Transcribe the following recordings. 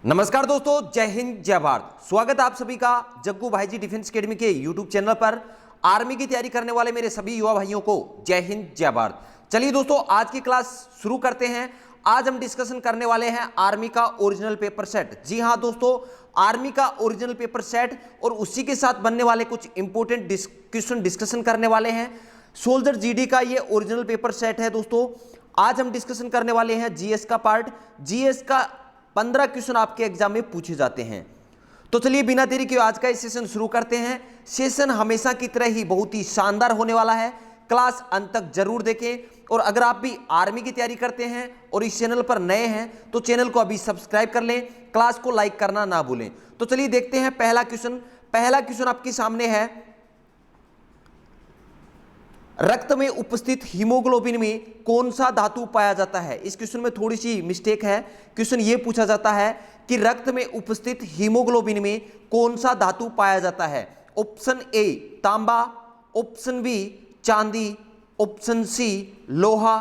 नमस्कार दोस्तों, जय हिंद जय भारत। स्वागत है आप सभी का जग्गू भाई जी डिफेंस एकेडमी के यूट्यूब चैनल पर। आर्मी की तैयारी करने वाले मेरे सभी युवा भाइयों को जय हिंद जय भारत। चलिए दोस्तों, आज की क्लास शुरू करते हैं। आज हम डिस्कशन करने वाले हैं आर्मी का ओरिजिनल पेपर सेट। जी हाँ दोस्तों, आर्मी का ओरिजिनल पेपर सेट और उसी के साथ बनने वाले कुछ इंपोर्टेंट क्वेश्चन डिस्कशन करने वाले हैं। सोल्जर जीडी का ये ओरिजिनल पेपर सेट है दोस्तों। आज हम डिस्कशन करने वाले हैं जीएस का पार्ट। जीएस का 15 क्वेश्चन आपके एग्जाम में पूछे जाते हैं। तो चलिए बिना देरी के आज का इस सेशन शुरू करते हैं। सेशन हमेशा की तरह ही बहुत ही शानदार होने वाला है। क्लास अंत तक जरूर देखें और अगर आप भी आर्मी की तैयारी करते हैं और इस चैनल पर नए हैं तो चैनल को अभी सब्सक्राइब कर लें, क्लास को लाइक करना ना भूलें। तो चलिए देखते हैं पहला क्वेश्चन। पहला क्वेश्चन आपके सामने है, रक्त में उपस्थित हीमोग्लोबिन में कौन सा धातु पाया जाता है। इस क्वेश्चन में थोड़ी सी मिस्टेक है। क्वेश्चन ये पूछा जाता है कि रक्त में उपस्थित हीमोग्लोबिन में कौन सा धातु पाया जाता है। ऑप्शन ए तांबा, ऑप्शन बी चांदी, ऑप्शन सी लोहा,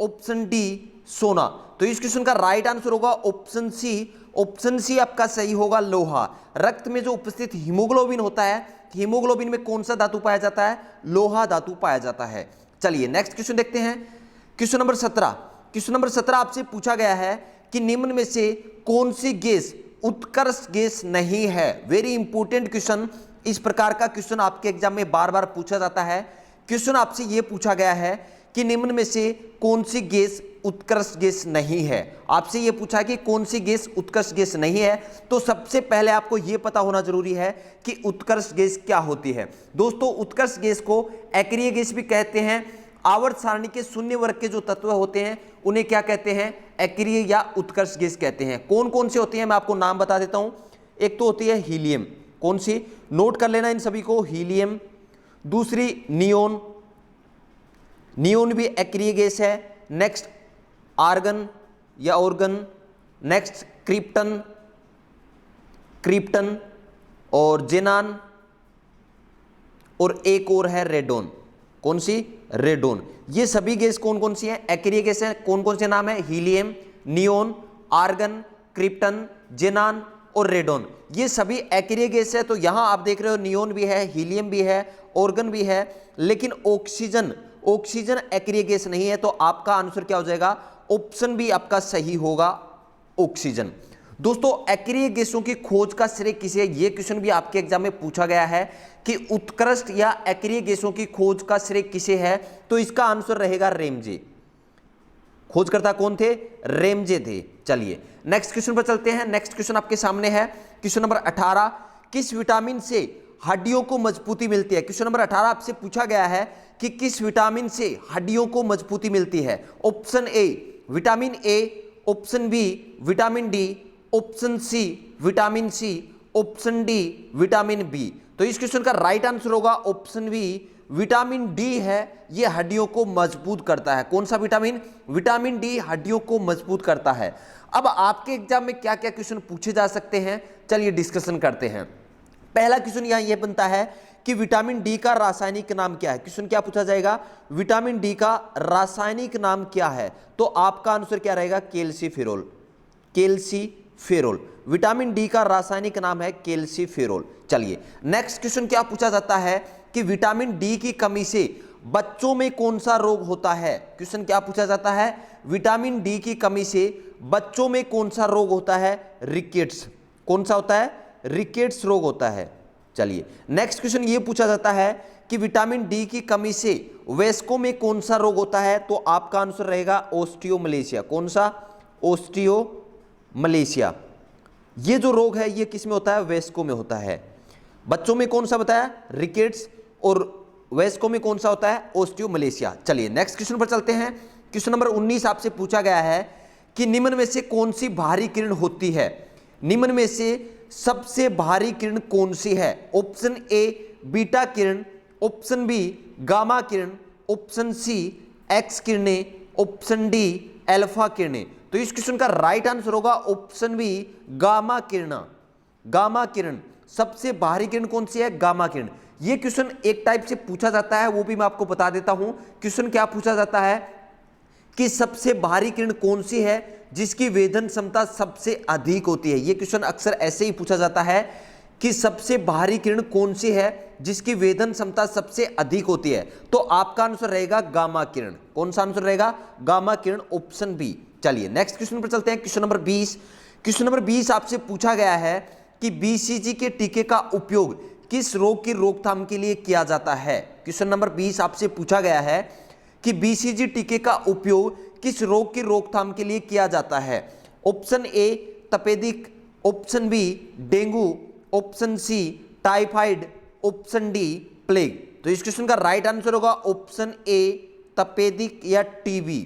ऑप्शन डी सोना। तो इस क्वेश्चन का राइट आंसर होगा ऑप्शन सी। ऑप्शन सी आपका सही होगा, लोहा। रक्त में जो उपस्थित हीमोग्लोबिन होता है, हीमोग्लोबिन में कौन सा धातु पाया जाता है, लोहा धातु पाया जाता है। चलिए नेक्स्ट क्वेश्चन देखते हैं। Question number 17। क्वेश्चन नंबर 17 आपसे पूछा गया है कि निम्न में से कौन सी गैस उत्कर्ष गैस नहीं है। Very important question. इस प्रकार का क्वेश्चन आपके एग्जाम में बार बार पूछा जाता है। क्वेश्चन आपसे यह पूछा गया है कि निम्न में से कौन सी गैस उत्कर्ष गैस नहीं है। आपसे यह पूछा कि कौन सी गैस उत्कर्ष गैस नहीं है, तो सबसे पहले आपको यह पता होना जरूरी है कि उत्कर्ष गैस क्या होती है। दोस्तों, उत्कर्ष गैस को अक्रिय गैस भी कहते हैं। आवर्त सारणी के शून्य वर्ग के जो तत्व होते हैं उन्हें क्या कहते हैं, अक्रिय या उत्कर्ष गैस कहते हैं। कौन कौन से होती हैं मैं आपको नाम बता देता हूं। एक तो होती है हीलियम, कौन सी, नोट कर लेना इन सभी को, हीलियम। दूसरी नियोन, नियोन भी अक्रिय गैस है। नेक्स्ट आर्गन या ऑर्गन, नेक्स्ट क्रिप्टन, क्रिप्टन और जेनान, और एक और है रेडोन। कौन सी, रेडोन। ये सभी गैस कौन कौन सी हैं, अक्रिय गैस है। कौन कौन से नाम है, हीलियम, नियोन, आर्गन, क्रिप्टन, जेनान और रेडोन। ये सभी अक्रिय गैस है। तो यहां आप देख रहे हो नियोन भी है, हीलियम भी है, ऑर्गन भी है, लेकिन ऑक्सीजन, ऑक्सीजन अक्रिय गैस नहीं है। तो आपका आंसर क्या हो जाएगा, ऑप्शन बी आपका सही होगा, ऑक्सीजन। दोस्तों, अक्रिय गैसों की खोज का श्रेय किसे है, यह क्वेश्चन भी आपके एग्जाम में पूछा गया है कि उत्कृष्ट या अक्रिय गैसों की खोज का श्रेय किसे है। तो इसका आंसर रहेगा रेमजे। खोजकर्ता कौन थे, रेमजे थे। चलिए नेक्स्ट क्वेश्चन पर चलते हैं। नेक्स्ट क्वेश्चन आपके सामने है क्वेश्चन नंबर 18। किस विटामिन से हड्डियों को मजबूती मिलती है। क्वेश्चन नंबर 18 आपसे पूछा गया है कि किस विटामिन से हड्डियों को मजबूती मिलती है। Option A vitamin A, option B vitamin D, option C vitamin C, option D vitamin B. तो इस क्वेश्चन का राइट आंसर होगा ऑप्शन बी, विटामिन डी है, यह हड्डियों को मजबूत करता है। कौन सा विटामिन, विटामिन डी हड्डियों को मजबूत करता है। अब आपके एग्जाम में क्या क्या क्वेश्चन पूछे जा सकते हैं, चलिए डिस्कशन करते हैं। पहला क्वेश्चन यहां यह बनता है कि विटामिन डी का रासायनिक नाम क्या है। क्वेश्चन क्या पूछा जाएगा, विटामिन डी का रासायनिक नाम क्या है। तो आपका आंसर क्या रहेगा, कैल्सीफेरोल, कैल्सीफेरोल। विटामिन डी का रासायनिक नाम है कैल्सीफेरोल। चलिए नेक्स्ट क्वेश्चन क्या पूछा जाता है कि विटामिन डी की कमी से बच्चों में कौन सा रोग होता है। क्वेश्चन क्या पूछा जाता है, विटामिन डी की कमी से बच्चों में कौन सा रोग होता है, रिकेट्स। कौन सा होता है, रिकेट्स रोग होता है। चलिए नेक्स्ट क्वेश्चन ये पूछा जाता है कि विटामिन डी की कमी से वयस्कों में कौन सा रोग होता है। तो आपका आंसर रहेगा ओस्टियोमलेशिया। कौन सा, ओस्टियोमलेशिया। ये जो रोग है ये किस में होता है, वयस्कों में होता है। बच्चों में कौन सा बताया, रिकेट्स, और वयस्कों में कौन सा होता है, ओस्टियोमलेशिया। चलिए नेक्स्ट क्वेश्चन पर चलते हैं। क्वेश्चन नंबर 19 आपसे पूछा गया है कि निम्न में से कौन सी भारी किरण होती है। निम्न में से सबसे भारी किरण कौन सी है। ऑप्शन ए बीटा किरण, ऑप्शन बी गामा किरण, ऑप्शन सी एक्स किरणें, ऑप्शन डी अल्फा किरणें। तो इस क्वेश्चन का राइट आंसर होगा ऑप्शन बी गामा किरण। गामा किरण सबसे भारी किरण कौन सी है, गामा किरण। यह क्वेश्चन एक टाइप से पूछा जाता है, वो भी मैं आपको बता देता हूं। क्वेश्चन क्या पूछा जाता है कि सबसे भारी किरण कौन सी है जिसकी वेधन क्षमता सबसे अधिक होती है। यह क्वेश्चन अक्सर ऐसे ही पूछा जाता है कि सबसे भारी किरण कौन सी है जिसकी वेधन क्षमता सबसे अधिक होती है। तो आपका आंसर रहेगा गामा किरण। कौन सा आंसर रहेगा? गामा किरण, ऑप्शन बी। चलिए नेक्स्ट क्वेश्चन पर चलते हैं। Question number 20। क्वेश्चन नंबर 20 आपसे पूछा गया है कि बीसीजी के टीके का उपयोग किस रोग की रोकथाम के लिए किया जाता है। क्वेश्चन नंबर 20 आपसे पूछा गया है कि बीसीजी टीके का उपयोग किस रोग की रोकथाम के लिए किया जाता है। ऑप्शन ए तपेदिक, option B dengue, option C typhoid, option D plague. तो इस क्वेश्चन का राइट आंसर होगा ऑप्शन ए तपेदिक या टीबी।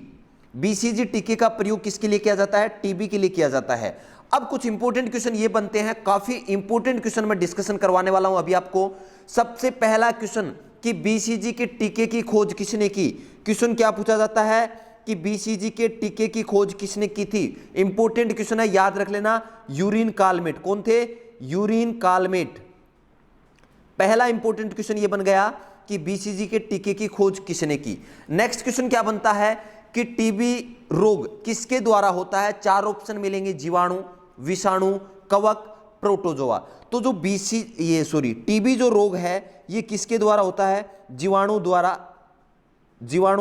बीसीजी टीके का प्रयोग किसके लिए किया जाता है? टीबी के लिए किया जाता है। अब कुछ इंपॉर्टेंट क्वेश्चन ये बनते हैं, काफी इंपॉर्टेंट क्वेश्चन मैं डिस्कशन करवाने वाला हूं अभी आपको। सबसे पहला क्वेश्चन कि बीसीजी के टीके की खोज किसने की। क्वेश्चन क्या पूछा जाता है कि बीसीजी के टीके की खोज किसने की थी। इंपॉर्टेंट क्वेश्चन है, याद रख लेना। Urine Calmette. कौन थे? Urine Calmette. पहला इंपॉर्टेंट क्वेश्चन ये बन गया कि बीसीजी के टीके की खोज किसने की। नेक्स्ट क्वेश्चन क्या बनता है कि टीबी रोग किसके द्वारा होता है। चार ऑप्शन मिलेंगे, जीवाणु, विषाणु, कवक, प्रोटोजोआ। तो जो टीबी जो रोग है ये किसके द्वारा होता है? जीवाणु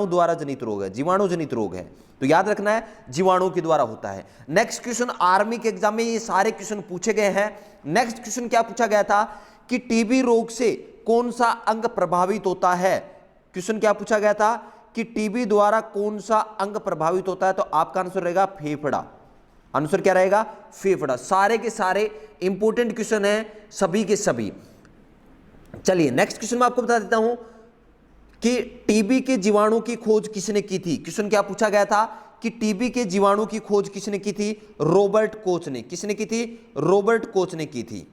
द्वारा जनित रोग है, जीवाणु जनित रोग है। तो याद रखना है जीवाणु के द्वारा होता है। नेक्स्ट क्वेश्चन, आर्मी के एग्जाम में ये सारे क्वेश्चन पूछे गए हैं। नेक्स्ट क्वेश्चन क्या पूछा गया था कि टीबी रोग से कौन सा अंग प्रभावित होता है। क्वेश्चन क्या पूछा गया था कि टीबी द्वारा कौन सा अंग प्रभावित होता है। तो आपका आंसर रहेगा फेफड़ा। आंसर क्या रहेगा? फेफड़ा। सारे के सारे इंपॉर्टेंट क्वेश्चन हैं, सभी के सभी। चलिए नेक्स्ट क्वेश्चन मैं आपको बता देता हूं कि टीबी के जीवाणु की खोज किसने की थी। क्वेश्चन क्या पूछा गया था कि टीबी के जीवाणु की खोज किसने की थी। रॉबर्ट कोच ने। किसने की थी? रॉबर्ट कोच ने की थी।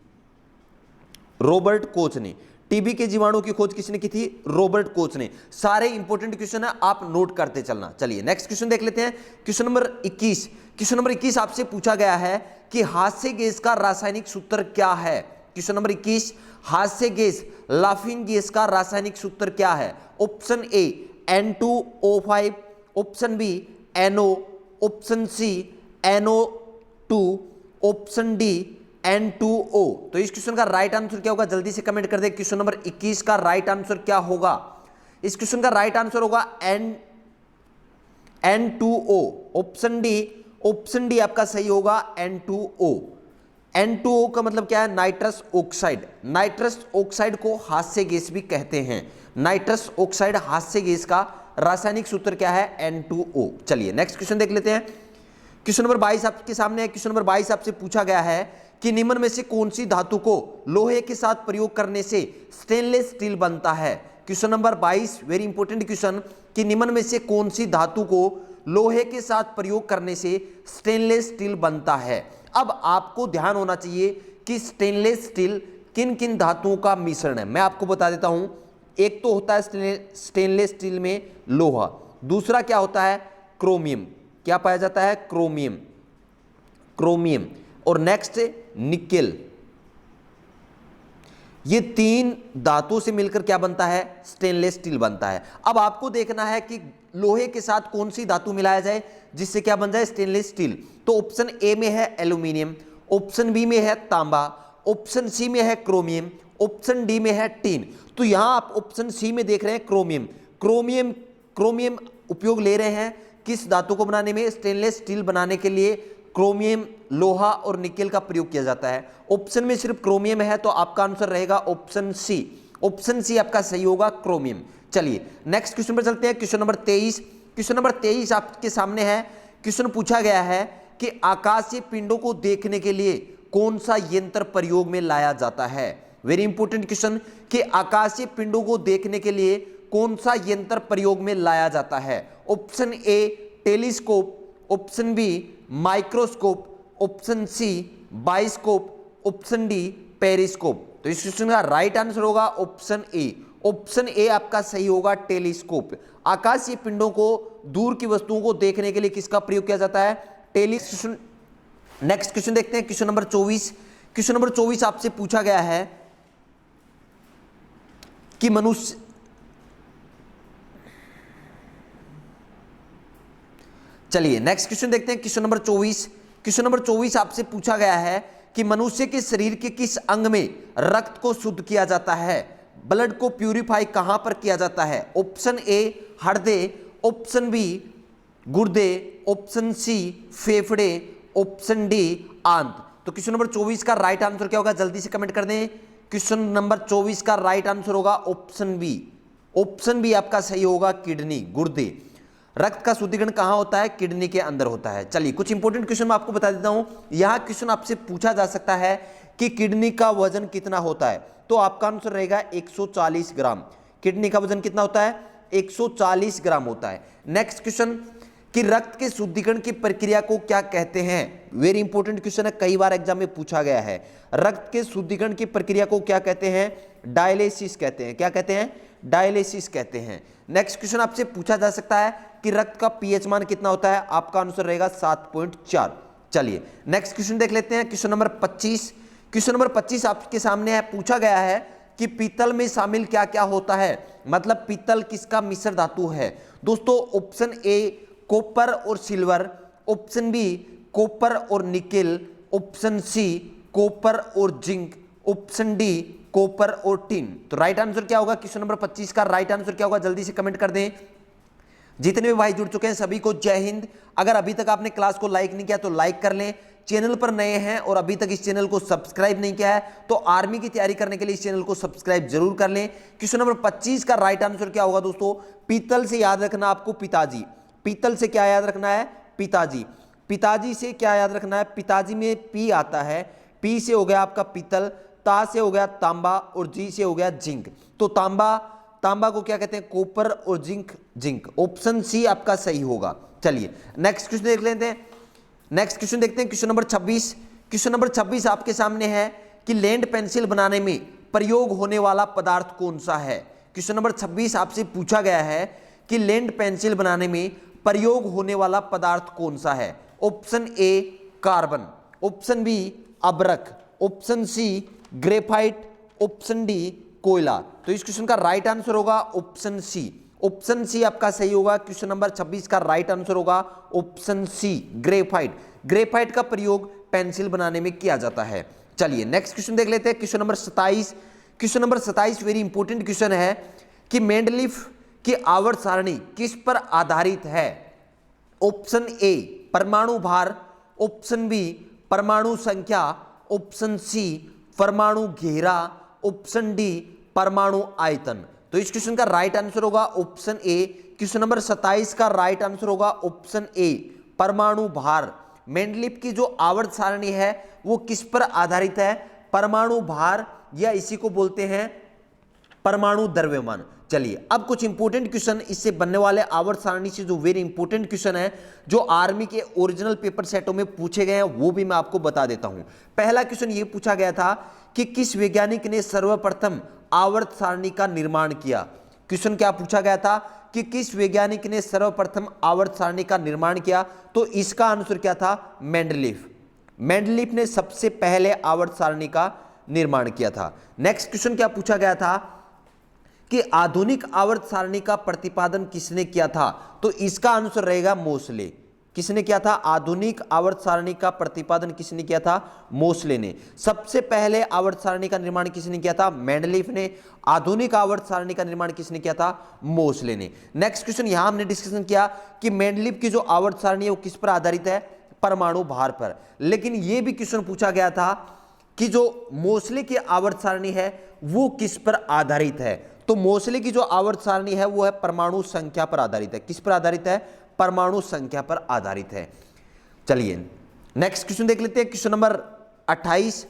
रॉबर्ट कोच ने टीबी के जीवाणु की खोज किसने की थी? रॉबर्ट कोच ने। सारे इंपॉर्टेंट क्वेश्चन है, आप नोट करते चलना। चलिए नेक्स्ट क्वेश्चन देख लेते हैं। Question number 21। क्वेश्चन नंबर 21 आपसे पूछा गया है कि हास्य गैस का रासायनिक सूत्र क्या है। क्वेश्चन नंबर 21, हास्य गैस, लाफिंग गैस का रासायनिक सूत्र क्या है। Option A N2O5, option B NO, option C NO2, option D N2O। तो इस क्वेश्चन का राइट आंसर क्या होगा? जल्दी से कमेंट कर दे। क्वेश्चन नंबर 21 का राइट आंसर क्या होगा? इस क्वेश्चन का राइट आंसर होगा N2O, option D. Option D आपका सही होगा, N2O। N2O का मतलब क्या है? Nitrous oxide. नाइट्रस ऑक्साइड को हास्य गैस भी कहते हैं। नाइट्रस ऑक्साइड हास्य गैस का रासायनिक सूत्र क्या है? N2O। चलिए नेक्स्ट क्वेश्चन देख लेते हैं। क्वेश्चन नंबर 22 आपके सामने है। क्वेश्चन नंबर 22 आपसे पूछा गया है कि निम्न में से कौन सी धातु को लोहे के साथ प्रयोग करने से स्टेनलेस स्टील बनता है। Question number 22 very important question कि निम्न में से कौन सी धातु को लोहे के साथ प्रयोग करने से स्टेनलेस स्टील बनता है। अब आपको ध्यान होना चाहिए कि स्टेनलेस स्टील किन किन धातुओं का मिश्रण है। मैं आपको बता देता हूं। एक तो होता है स्टेनलेस स्टील में लोहा, दूसरा क्या होता है? क्रोमियम। क्या पाया जाता है? क्रोमियम। क्रोमियम और नेक्स्ट निकेल। ये तीन धातुओं से मिलकर क्या बनता है? स्टेनलेस स्टील बनता है। अब आपको देखना है कि लोहे के साथ कौन सी धातु मिलाया जाए जिससे क्या बन जाए? Stainless steel. तो ऑप्शन ए में है एल्यूमिनियम, ऑप्शन बी में है तांबा, ऑप्शन सी में है क्रोमियम, ऑप्शन डी में है टीन। तो यहां आप ऑप्शन सी में देख रहे हैं क्रोमियम। क्रोमियम उपयोग ले रहे हैं किस धातु को बनाने में? स्टेनलेस स्टील बनाने के लिए क्रोमियम, लोहा और निकेल का प्रयोग किया जाता है। ऑप्शन में सिर्फ क्रोमियम है तो आपका आंसर रहेगा ऑप्शन सी। ऑप्शन सी आपका सही होगा, क्रोमियम। चलिए नेक्स्ट क्वेश्चन पर चलते हैं। Question number 23। क्वेश्चन नंबर 23 आपके सामने है। क्वेश्चन पूछा गया है कि आकाशीय पिंडों को देखने के लिए कौन सा यंत्र प्रयोग में लाया जाता है। वेरी इंपॉर्टेंट क्वेश्चन कि आकाशीय पिंडों को देखने के लिए कौन सा यंत्र प्रयोग में लाया जाता है। Option A telescope, option B microscope, option C bioscope, option D periscope. तो इस क्वेश्चन का राइट आंसर होगा ऑप्शन ए। ऑप्शन ए आपका सही होगा, टेलीस्कोप। आकाशीय पिंडों को, दूर की वस्तुओं को देखने के लिए किसका प्रयोग किया जाता है? टेलीस्कोप। नेक्स्ट क्वेश्चन देखते हैं। Question number 24। क्वेश्चन नंबर 24 आपसे पूछा गया है कि चलिए नेक्स्ट क्वेश्चन देखते हैं, क्वेश्चन नंबर 24। क्वेश्चन नंबर 24 आपसे पूछा गया है कि मनुष्य के शरीर के किस अंग में रक्त को शुद्ध किया जाता है, ब्लड को प्यूरिफाई कहां पर किया जाता है? ऑप्शन ए हृदय, ऑप्शन बी गुर्दे, ऑप्शन सी फेफड़े, ऑप्शन डी आंत। तो क्वेश्चन नंबर 24 का राइट आंसर क्या होगा, जल्दी से कमेंट कर दें। क्वेश्चन नंबर 24 का राइट आंसर होगा ऑप्शन बी। ऑप्शन बी आपका सही होगा, किडनी, गुर्दे। रक्त का शुद्धिकरण कहां होता है? किडनी के अंदर होता है। चलिए कुछ इंपॉर्टेंट क्वेश्चन मैं आपको बता देता हूं। यहां क्वेश्चन आपसे पूछा जा सकता है कि किडनी का वजन कितना होता है, तो आपका आंसर रहेगा 140 ग्राम। किडनी का वजन कितना होता है? 140 ग्राम होता है। नेक्स्ट क्वेश्चन कि रक्त के शुद्धिकरण की प्रक्रिया को क्या कहते हैं? वेरी इंपॉर्टेंट क्वेश्चन है, कई बार एग्जाम में पूछा गया है। रक्त के शुद्धिकरण की प्रक्रिया को क्या कहते हैं? डायलिसिस कहते हैं। क्या कहते हैं? डायलिसिस कहते हैं। नेक्स्ट क्वेश्चन आपसे पूछा जा सकता है कि रक्त का पीएच मान कितना होता है? आपका आंसर रहेगा 7.4। चलिए नेक्स्ट क्वेश्चन देख लेते हैं, क्वेश्चन नंबर 25। क्वेश्चन नंबर 25 आपके सामने है, पूछा गया है कि पीतल में शामिल क्या क्या होता है, मतलब पीतल किसका मिश्र धातु है? दोस्तों ऑप्शन ए कॉपर और सिल्वर, ऑप्शन बी कॉपर और निकेल, ऑप्शन सी कॉपर और जिंक, ऑप्शन डी कॉपर और टिन। तो राइट आंसर क्या होगा? क्वेश्चन नंबर 25 का राइट आंसर क्या होगा, जल्दी से कमेंट कर दें। जितने भी भाई जुड़ चुके हैं सभी को जय हिंद। अगर अभी तक आपने क्लास को लाइक नहीं किया तो लाइक कर लें। चैनल पर नए हैं और अभी तक इस चैनल को सब्सक्राइब नहीं किया है तो आर्मी की तैयारी करने के लिए इस चैनल को सब्सक्राइब जरूर कर लें। क्वेश्चन नंबर 25 का राइट आंसर क्या होगा दोस्तों? पीतल से याद रखना आपको पिताजी। पीतल से क्या याद रखना है? पिताजी। पिताजी से क्या याद रखना है? पिताजी में पी आता है, पी से हो गया आपका पीतल, ता से हो गया तांबा और जी से हो गया जिंक। तो तांबा को क्या कहते हैं? कॉपर और जिंक। ऑप्शन सी आपका सही होगा। चलिए नेक्स्ट क्वेश्चन देख लेते हैं। नेक्स्ट क्वेश्चन देखते हैं, क्वेश्चन नंबर 26। क्वेश्चन नंबर 26 आपके सामने है कि लैंड पेंसिल बनाने में प्रयोग होने वाला पदार्थ कौन सा है? क्वेश्चन नंबर 26 आपसे पूछा गया है कि लैंड पेंसिल बनाने में प्रयोग होने वाला पदार्थ कौन सा है? Option A carbon, option B अबरक, option C graphite, option D कोयला। तो इस क्वेश्चन का राइट आंसर होगा ऑप्शन सी। ऑप्शन सी आपका सही होगा। क्वेश्चन नंबर 26 का राइट आंसर होगा ऑप्शन सी ग्रेफाइट। ग्रेफाइट का प्रयोग पेंसिल बनाने में किया जाता है। चलिए नेक्स्ट क्वेश्चन देख लेते हैं, question number 27। Question number 27 very important question है कि मेंडलीफ की आवर्त सारणी किस पर आधारित है? ऑप्शन ए परमाणु भार, ऑप्शन बी परमाणु संख्या, ऑप्शन सी परमाणु घेरा, ऑप्शन डी परमाणु आयतन। तो इस क्वेश्चन का राइट आंसर होगा ऑप्शन ए। क्वेश्चन नंबर 27 का राइट आंसर होगा ऑप्शन ए परमाणु भार। मेंडलीफ की जो आवर्त सारणी है वो किस पर आधारित है? परमाणु भार, या इसी को बोलते हैं परमाणु द्रव्यमान। चलिए अब कुछ इंपॉर्टेंट क्वेश्चन इससे बनने वाले आवर्त सारणी से जो वेरी इंपॉर्टेंट क्वेश्चन है जो आर्मी के ओरिजिनल पेपर सेटों में पूछे गए हैं वो भी मैं आपको बता देता हूं। पहला क्वेश्चन ये पूछा गया था कि किस वैज्ञानिक ने सर्वप्रथम आवर्त सारणी का निर्माण किया? क्वेश्चन क्या पूछा गया था कि किस वैज्ञानिक ने सर्वप्रथम आवर्त सारणी का निर्माण किया? तो इसका आंसर क्या था? मेंडलीफ। मेंडलीफ ने सबसे पहले आवर्त सारणी का निर्माण किया था। नेक्स्ट क्वेश्चन क्या पूछा गया था कि आधुनिक आवर्त सारणी का प्रतिपादन किसने किया था? तो इसका आंसर रहेगा मोसले। किसने किया था? आधुनिक आवर्त सारणी का प्रतिपादन किसने किया था? मोसले ने। सबसे पहले आवर्त सारणी का निर्माण किसने किया था? मेंडलीफ ने। आधुनिक आवर्त सारणी का निर्माण किसने किया था? मोसले ने। नेक्स्ट क्वेश्चन यहां हमने डिस्कशन किया कि मेंडलीफ की जो आवर्त सारणी है वो किस पर आधारित है? परमाणु भार पर। लेकिन यह भी क्वेश्चन पूछा गया था कि जो मोसले की आवर्त सारणी है वो किस पर आधारित है? तो मोसले की जो आवर्त सारणी है वो है परमाणु संख्या पर आधारित है। किस पर आधारित है? परमाणु संख्या पर आधारित है। चलिए नेक्स्ट क्वेश्चन देख लेते हैं, क्वेश्चन नंबर 28।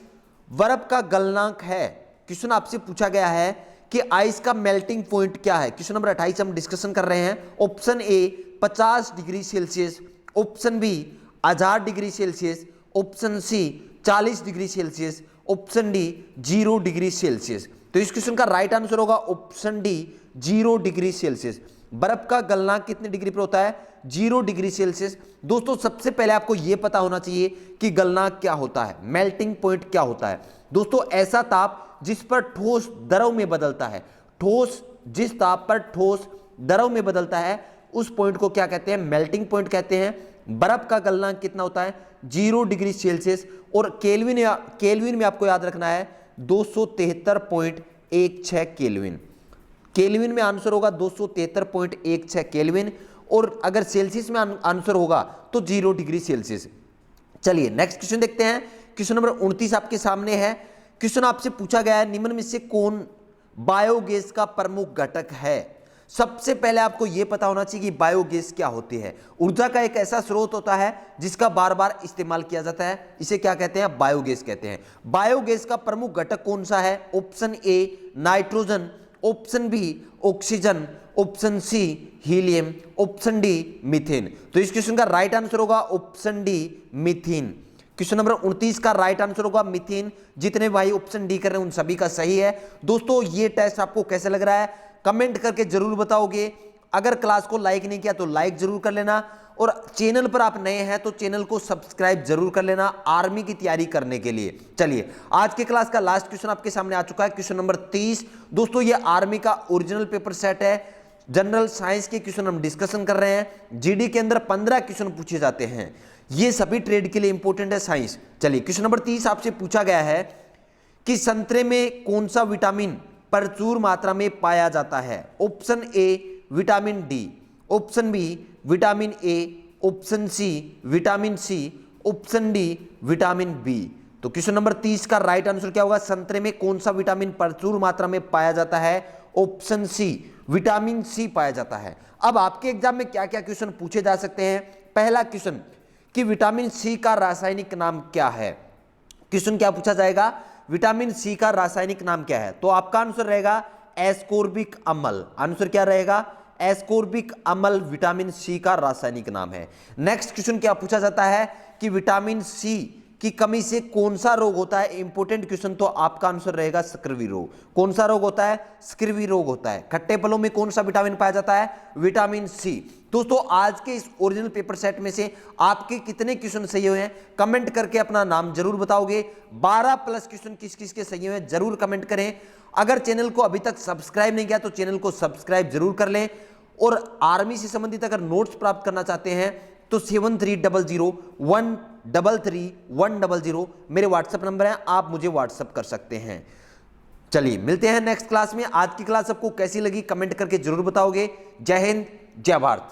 बर्फ का गलनांक है। क्वेश्चन आपसे पूछा गया है कि आइस का मेल्टिंग पॉइंट क्या है? क्वेश्चन नंबर 28 हम डिस्कशन कर रहे हैं। Option A 50 degree Celsius, option B 1000 degree Celsius, option C 40 degree Celsius, option D 0 degree Celsius. तो इस क्वेश्चन का राइट आंसर होगा ऑप्शन डी 0 डिग्री सेल्सियस। बर्फ का गलनांक कितने डिग्री पर होता है? 0 डिग्री सेल्सियस। दोस्तों सबसे पहले आपको यह पता होना चाहिए कि गलनांक क्या होता है, मेल्टिंग पॉइंट क्या होता है। दोस्तों ऐसा ताप जिस पर ठोस द्रव में बदलता है, ठोस जिस ताप पर ठोस द्रव में बदलता है उस पॉइंट को क्या कहते हैं? मेल्टिंग पॉइंट कहते हैं। बर्फ का गलनांक कितना होता है 0 डिग्री सेल्सियस, और केल्विन में आपको याद रखना है 273.16 केल्विन। केल्विन में आंसर होगा 273.16 केल्विन, और अगर सेल्सियस में आंसर होगा तो 0 डिग्री सेल्सियस। चलिए नेक्स्ट क्वेश्चन देखते हैं। क्वेश्चन नंबर 29 आपके सामने है। क्वेश्चन आपसे पूछा गया है निम्न में से कौन बायोगैस का प्रमुख घटक है। सबसे पहले आपको यह पता होना चाहिए कि बायोगैस क्या होती है। ऊर्जा का एक ऐसा स्रोत होता है जिसका बार बार इस्तेमाल किया जाता है, इसे क्या कहते हैं, बायोगैस कहते हैं। बायोगैस का प्रमुख घटक कौन सा है, option A nitrogen, option B oxygen, option C helium, option D methane. तो इस क्वेश्चन का राइट आंसर होगा option D methane. Question number 29 का राइट आंसर होगा मीथेन। जितने भाई ऑप्शन डी कर रहे हैं उन सभी का सही है। दोस्तों ये टेस्ट आपको कैसे लग रहा है कमेंट करके जरूर बताओगे। अगर क्लास को लाइक नहीं किया तो लाइक जरूर कर लेना, और चैनल पर आप नए हैं तो चैनल को सब्सक्राइब जरूर कर लेना आर्मी की तैयारी करने के लिए। चलिए आज के क्लास का लास्ट क्वेश्चन आपके सामने आ चुका है, क्वेश्चन नंबर 30। दोस्तों ये आर्मी का ओरिजिनल पेपर सेट है। जनरल साइंस के क्वेश्चन हम डिस्कशन कर रहे हैं। जीडी के अंदर 15 क्वेश्चन पूछे जाते हैं, ये सभी ट्रेड के लिए इंपॉर्टेंट है साइंस। चलिए क्वेश्चन नंबर 30 आपसे पूछा गया है कि संतरे में कौन सा विटामिन प्रचुर मात्रा में पाया जाता है। Option A vitamin D, option B vitamin A, option C vitamin C, option D vitamin B. तो क्वेश्चन नंबर 30 का राइट आंसर क्या होगा, संतरे में कौन सा विटामिन प्रचुर मात्रा में पाया जाता है, ऑप्शन सी विटामिन सी पाया जाता है। अब आपके एग्जाम में क्या क्या क्वेश्चन पूछे जा सकते हैं। पहला क्वेश्चन कि विटामिन सी का रासायनिक नाम क्या है। क्वेश्चन क्या पूछा जाएगा, विटामिन सी का रासायनिक नाम क्या है। तो आपका आंसर रहेगा एस्कोर्बिक अम्ल। आंसर क्या रहेगा, एस्कोर्बिक अम्ल विटामिन सी का रासायनिक नाम है। नेक्स्ट क्वेश्चन क्या पूछा जाता है कि विटामिन सी की कमी से कौन सा रोग होता है। इंपॉर्टेंट क्वेश्चन, तो आपका आंसर रहेगा स्क्रवी रोग। कौन सा रोग होता है, स्क्रवी रोग होता है। खट्टे फलों में कौन सा विटामिन पाया जाता है, विटामिन सी। दोस्तों आज के इस ओरिजिनल पेपर सेट में से आपके कितने क्वेश्चन सही हुए हैं कमेंट करके अपना नाम जरूर बताओगे। 12 प्लस क्वेश्चन किस किस के सही हुए हैं जरूर कमेंट करें। अगर चैनल को अभी तक सब्सक्राइब नहीं किया तो चैनल को सब्सक्राइब जरूर कर लें, और आर्मी से संबंधित अगर नोट्स प्राप्त करना चाहते हैं तो 7300133100 मेरे व्हाट्सएप नंबर है, आप मुझे व्हाट्सएप कर सकते हैं। चलिए मिलते हैं नेक्स्ट क्लास में। आज की क्लास आपको कैसी लगी कमेंट करके जरूर बताओगे। जय हिंद, जय भारत।